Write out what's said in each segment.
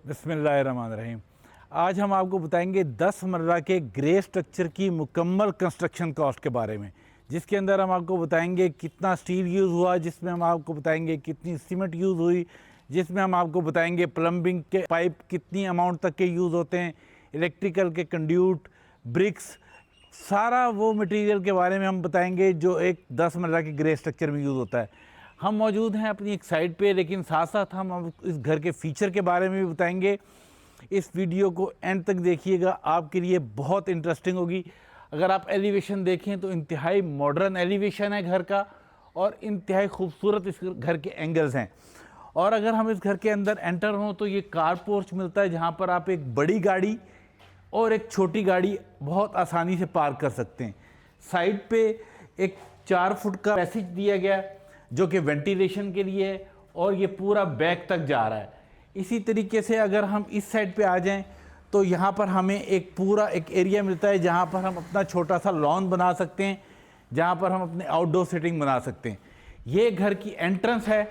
बिस्मिल्लाहिर्रहमानिर्रहीम। आज हम आपको बताएंगे 10 मरला के ग्रे स्ट्रक्चर की मुकम्मल कंस्ट्रक्शन कॉस्ट के बारे में, जिसके अंदर हम आपको बताएंगे कितना स्टील यूज़ हुआ, जिसमें हम आपको बताएंगे कितनी सीमेंट यूज़ हुई, जिसमें हम आपको बताएंगे प्लम्बिंग के पाइप कितनी अमाउंट तक के यूज़ होते हैं, इलेक्ट्रिकल के कंड्यूट, ब्रिक्स, सारा वो मटेरियल के बारे में हम बताएंगे जो एक 10 मरला के ग्रे स्ट्रक्चर में यूज़ होता है। हम मौजूद हैं अपनी एक साइट पे, लेकिन साथ साथ हम अब इस घर के फीचर के बारे में भी बताएंगे। इस वीडियो को एंड तक देखिएगा, आपके लिए बहुत इंटरेस्टिंग होगी। अगर आप एलिवेशन देखें तो इंतहाई मॉडर्न एलिवेशन है घर का और इंतहाई खूबसूरत इस घर के एंगल्स हैं। और अगर हम इस घर के अंदर एंटर हों तो ये कार पोर्च मिलता है, जहाँ पर आप एक बड़ी गाड़ी और एक छोटी गाड़ी बहुत आसानी से पार्क कर सकते हैं। साइड पे एक 4 फुट का पैसेज दिया गया जो कि वेंटिलेशन के लिए है और ये पूरा बैक तक जा रहा है। इसी तरीके से अगर हम इस साइड पे आ जाएं तो यहाँ पर हमें एक पूरा एक एरिया मिलता है जहाँ पर हम अपना छोटा सा लॉन बना सकते हैं, जहाँ पर हम अपने आउटडोर सेटिंग बना सकते हैं। ये घर की एंट्रेंस है।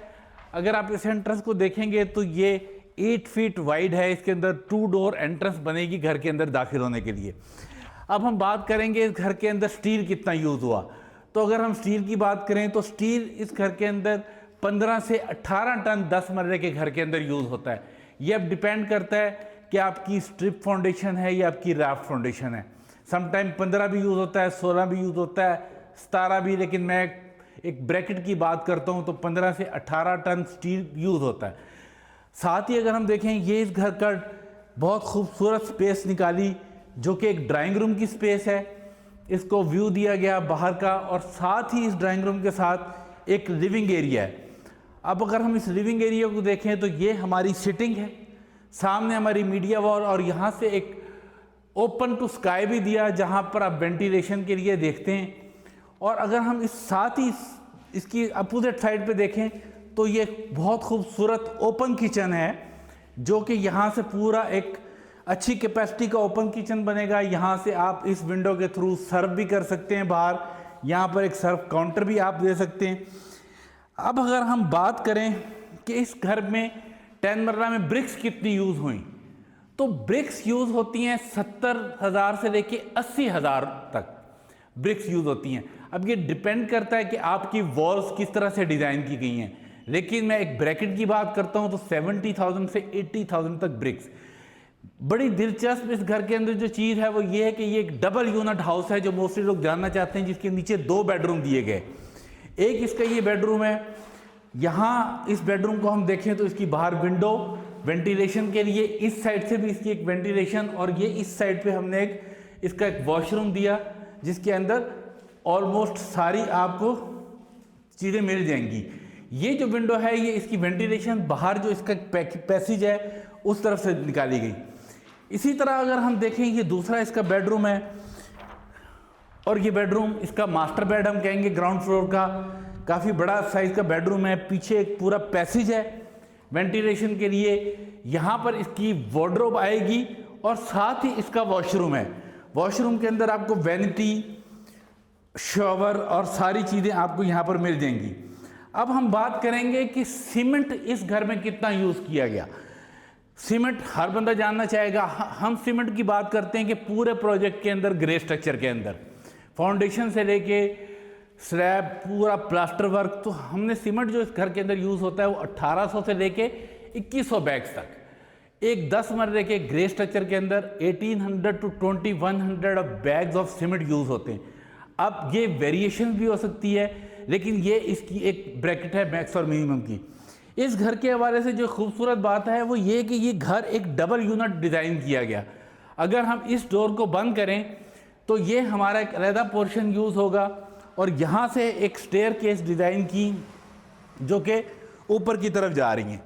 अगर आप इस एंट्रेंस को देखेंगे तो ये 8 फीट वाइड है। इसके अंदर 2 डोर एंट्रेंस बनेगी घर के अंदर दाखिल होने के लिए। अब हम बात करेंगे इस घर के अंदर स्टील कितना यूज़ हुआ। तो अगर हम स्टील की बात करें तो स्टील इस घर के अंदर 15 से 18 टन 10 मरले के घर के अंदर यूज़ होता है। ये अब डिपेंड करता है कि आपकी स्ट्रिप फाउंडेशन है या आपकी राफ्ट फाउंडेशन है। समटाइम 15 भी यूज़ होता है, 16 भी यूज़ होता है, 17 भी, लेकिन मैं एक ब्रैकेट की बात करता हूँ तो 15 से 18 टन स्टील यूज़ होता है। साथ ही अगर हम देखें, ये इस घर का बहुत खूबसूरत स्पेस निकाली जो कि एक ड्राइंग रूम की स्पेस है। इसको व्यू दिया गया बाहर का और साथ ही इस ड्राइंग रूम के साथ एक लिविंग एरिया है। अब अगर हम इस लिविंग एरिया को देखें तो ये हमारी सिटिंग है, सामने हमारी मीडिया वॉल और यहाँ से एक ओपन टू स्काई भी दिया जहाँ पर आप वेंटिलेशन के लिए देखते हैं। और अगर हम इस साथ ही इसकी अपोजिट साइड पे देखें तो ये बहुत खूबसूरत ओपन किचन है जो कि यहाँ से पूरा एक अच्छी कैपेसिटी का ओपन किचन बनेगा। यहाँ से आप इस विंडो के थ्रू सर्व भी कर सकते हैं बाहर। यहाँ पर एक सर्व काउंटर भी आप दे सकते हैं। अब अगर हम बात करें कि इस घर में 10 मरला में ब्रिक्स कितनी यूज़ हुई, तो ब्रिक्स यूज़ होती हैं 70,000 से लेके 80,000 तक ब्रिक्स यूज़ होती हैं। अब ये डिपेंड करता है कि आपकी वॉल्स किस तरह से डिज़ाइन की गई हैं, लेकिन मैं एक ब्रैकेट की बात करता हूँ तो 70,000 से 80,000 तक ब्रिक्स। बड़ी दिलचस्प इस घर के अंदर जो चीज़ है वो ये है कि ये एक डबल यूनिट हाउस है जो मोस्टली लोग जानना चाहते हैं, जिसके नीचे 2 बेडरूम दिए गए। एक इसका ये बेडरूम है। यहाँ इस बेडरूम को हम देखें तो इसकी बाहर विंडो वेंटिलेशन के लिए, इस साइड से भी इसकी एक वेंटिलेशन, और ये इस साइड पे हमने इसका एक वॉशरूम दिया जिसके अंदर ऑलमोस्ट सारी आपको चीज़ें मिल जाएंगी। ये जो विंडो है ये इसकी वेंटिलेशन बाहर जो इसका पैसेज है उस तरफ से निकाली गई। इसी तरह अगर हम देखें, ये दूसरा इसका बेडरूम है और ये बेडरूम इसका मास्टर बेड हम कहेंगे, ग्राउंड फ्लोर का काफ़ी बड़ा साइज का बेडरूम है। पीछे एक पूरा पैसेज है वेंटिलेशन के लिए। यहाँ पर इसकी वार्डरोब आएगी और साथ ही इसका वॉशरूम है। वॉशरूम के अंदर आपको वैनिटी, शॉवर और सारी चीज़ें आपको यहाँ पर मिल जाएंगी। अब हम बात करेंगे कि सीमेंट इस घर में कितना यूज़ किया गया। सीमेंट हर बंदा जानना चाहेगा। हम सीमेंट की बात करते हैं कि पूरे प्रोजेक्ट के अंदर ग्रे स्ट्रक्चर के अंदर फाउंडेशन से लेके स्लैब पूरा प्लास्टर वर्क, तो हमने सीमेंट जो इस घर के अंदर यूज़ होता है वो 1800 से लेके 2100 बैग्स तक। एक 10 मरले के ग्रे स्ट्रक्चर के अंदर 1800 to 2100 bags of cement use होते हैं। अब ये वेरिएशन भी हो सकती है, लेकिन ये इसकी एक ब्रैकेट है मैक्स और मिनिमम की। इस घर के हवाले से जो खूबसूरत बात है वो ये कि ये घर एक डबल यूनिट डिज़ाइन किया गया। अगर हम इस डोर को बंद करें तो ये हमारा एक अलहदा पोर्शन यूज़ होगा और यहाँ से एक स्टेयर केस डिज़ाइन की जो कि ऊपर की तरफ जा रही हैं,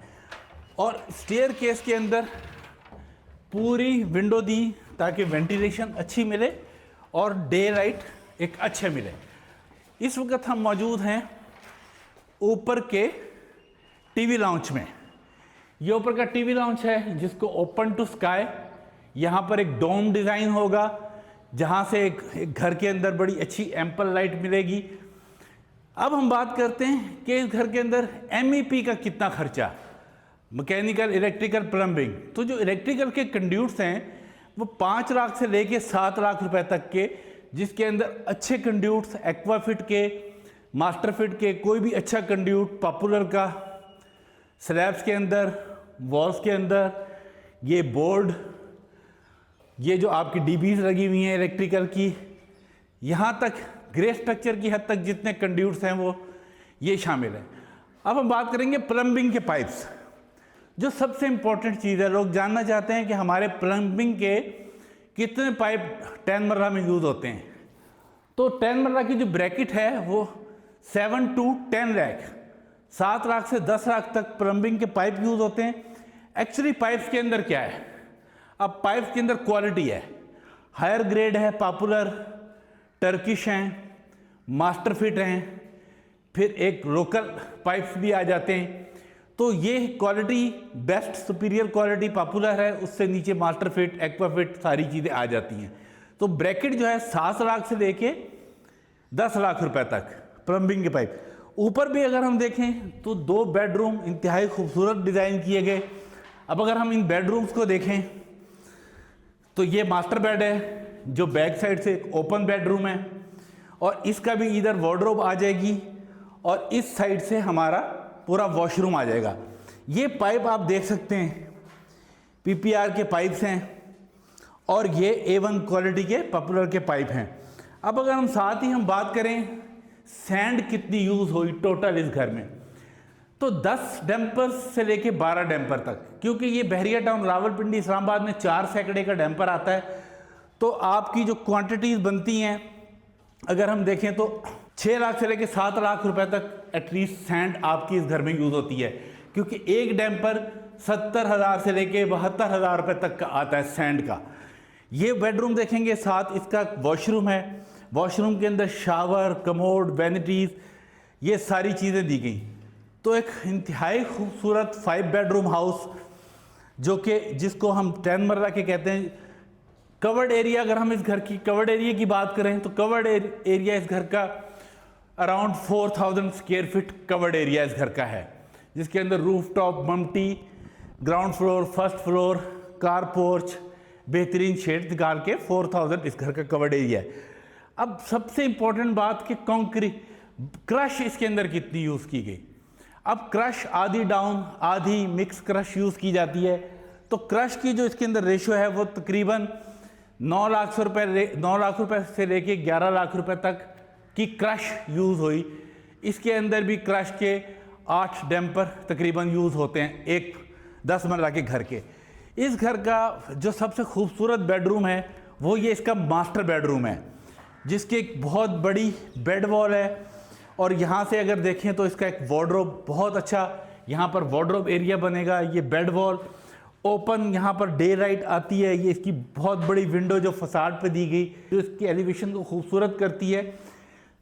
और स्टेयर केस के अंदर पूरी विंडो दी ताकि वेंटिलेशन अच्छी मिले और डे लाइट एक अच्छे मिले। इस वक्त हम मौजूद हैं ऊपर के टीवी लाउंज में। ये ऊपर का टीवी लाउंज है जिसको ओपन टू स्काई, यहाँ पर एक डोम डिज़ाइन होगा जहाँ से एक घर के अंदर बड़ी अच्छी एम्पल लाइट मिलेगी। अब हम बात करते हैं कि इस घर के अंदर MEP का कितना खर्चा। Mechanical, electrical, plumbing. तो जो इलेक्ट्रिकल के कंड्यूट्स हैं वो 5 लाख से लेके 7 लाख रुपए तक के, जिसके अंदर अच्छे कंड्यूट्स एक्वाफिट के, मास्टरफिट के, कोई भी अच्छा कंड्यूट पॉपुलर का, स्लैब्स के अंदर, वॉल्स के अंदर, ये बोर्ड, ये जो आपकी डीबीज लगी हुई हैं इलेक्ट्रिकल की, यहाँ तक ग्रे स्ट्रक्चर की हद तक जितने कंड्यूट्स हैं वो ये शामिल हैं। अब हम बात करेंगे प्लम्बिंग के पाइप्स, जो सबसे इंपॉर्टेंट चीज़ है। लोग जानना चाहते हैं कि हमारे प्लम्बिंग के कितने पाइप 10 मर्रा में यूज़ होते हैं। तो 10 मर्रा की जो ब्रैकेट है वो 7 to 10 लाख, 7 लाख से 10 लाख तक प्लम्बिंग के पाइप यूज़ होते हैं। एक्चुअली पाइप्स के अंदर क्या है, अब पाइप्स के अंदर क्वालिटी है, हायर ग्रेड है, पॉपुलर, टर्किश हैं, मास्टरफिट हैं, फिर एक लोकल पाइप्स भी आ जाते हैं। तो ये quality best, superior quality popular है, उससे नीचे मास्टरफिट, एक्वाफिट सारी चीज़ें आ जाती हैं। तो ब्रैकेट जो है 7 लाख से लेके 10 लाख रुपए तक प्लम्बिंग के पाइप। ऊपर भी अगर हम देखें तो 2 बेडरूम इंतहाई खूबसूरत डिज़ाइन किए गए। अब अगर हम इन बेडरूम्स को देखें तो ये मास्टर बेड है जो बैक साइड से एक ओपन बेडरूम है, और इसका भी इधर वार्डरोब आ जाएगी, और इस साइड से हमारा पूरा वॉशरूम आ जाएगा। ये पाइप आप देख सकते हैं पीपीआर के पाइप्स हैं, और ये A1 क्वालिटी के पॉपुलर के पाइप हैं। अब अगर हम साथ ही हम बात करें सैंड कितनी यूज़ हुई टोटल इस घर में, तो 10 डैम्पर से लेके 12 डैम्पर तक, क्योंकि ये बहरिया टाउन, रावलपिंडी, इस्लामाबाद में 4 सैकड़े का डैम्पर आता है। तो आपकी जो क्वांटिटीज़ बनती हैं अगर हम देखें तो 6 लाख से लेके 7 लाख रुपए तक एटलीस्ट सैंड आपकी इस घर में यूज़ होती है, क्योंकि एक डैम्पर 70,000 से लेके 72,000 रुपए तक का आता है सैंड का। ये बेडरूम देखेंगे, साथ इसका वॉशरूम है, वॉशरूम के अंदर शावर, कमोड, वैनिटीज़, ये सारी चीज़ें दी गई। तो एक इंतहाई खूबसूरत 5 बेडरूम हाउस, जो कि जिसको हम 10 मर्रा के कहते हैं। कवर्ड एरिया, अगर हम इस घर की कवर्ड एरिया की बात करें तो कवर्ड एरिया इस घर का around 4000 square feet covered area इस घर का है, जिसके अंदर रूफ टॉप, मम्टी, ground floor, first floor, car porch, बेहतरीन शेड निकाल के 4000 इस घर का कवर्ड एरिया है। अब सबसे इंपॉर्टेंट बात कि कंक्रीट क्रश इसके अंदर कितनी यूज़ की गई। अब क्रश आधी डाउन आधी मिक्स क्रश यूज़ की जाती है। तो क्रश की जो इसके अंदर रेशो है वो तकरीबन 9 लाख रुपए से लेके 11 लाख रुपए तक की क्रश यूज़ हुई। इसके अंदर भी क्रश के 8 डैम्पर तकरीबन यूज़ होते हैं एक 10 मरला के घर के। इस घर का जो सबसे खूबसूरत बेडरूम है वो ये इसका मास्टर बेडरूम है, जिसकी एक बहुत बड़ी बेड वॉल है, और यहाँ से अगर देखें तो इसका एक वार्डरोब बहुत अच्छा यहाँ पर वार्डरोब एरिया बनेगा। ये बेड वॉल ओपन, यहाँ पर डे लाइट आती है। ये इसकी बहुत बड़ी विंडो जो फसाड पे दी गई, जो इसकी एलिवेशन को खूबसूरत करती है।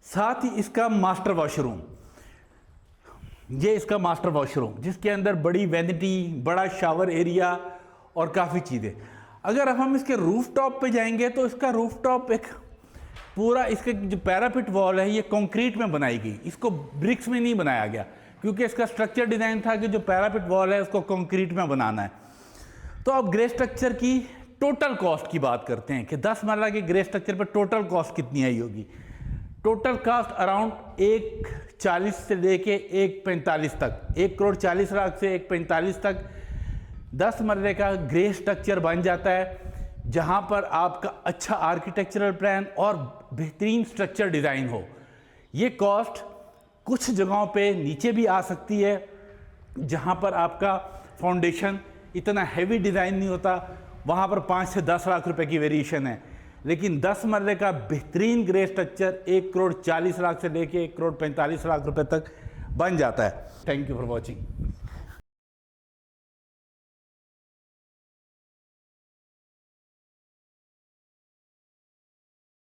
साथ ही इसका मास्टर वॉशरूम, ये इसका मास्टर वॉशरूम जिसके अंदर बड़ी वैनिटी, बड़ा शावर एरिया और काफ़ी चीज़ें। अगर हम इसके रूफ टॉप पे जाएंगे तो इसका रूफ टॉप एक पूरा, इसके जो पैरापिट वॉल है ये कंक्रीट में बनाई गई, इसको ब्रिक्स में नहीं बनाया गया, क्योंकि इसका स्ट्रक्चर डिज़ाइन था कि जो पैरापिट वॉल है उसको कंक्रीट में बनाना है। तो अब ग्रे स्ट्रक्चर की टोटल कॉस्ट की बात करते हैं कि 10 मरला के ग्रे स्ट्रक्चर पर टोटल कॉस्ट कितनी आई होगी। टोटल कॉस्ट अराउंड 140 से लेके 145 तक, 1,40,00,000 से 145 तक 10 मरले का ग्रे स्ट्रक्चर बन जाता है, जहां पर आपका अच्छा आर्किटेक्चरल प्लान और बेहतरीन स्ट्रक्चर डिज़ाइन हो। ये कॉस्ट कुछ जगहों पे नीचे भी आ सकती है, जहां पर आपका फाउंडेशन इतना हैवी डिज़ाइन नहीं होता, वहां पर 5 से 10 लाख रुपए की वेरिएशन है। लेकिन 10 मरले का बेहतरीन ग्रे स्ट्रक्चर 1,40,00,000 से लेके 1,45,00,000 रुपए तक बन जाता है। Thank you for watching.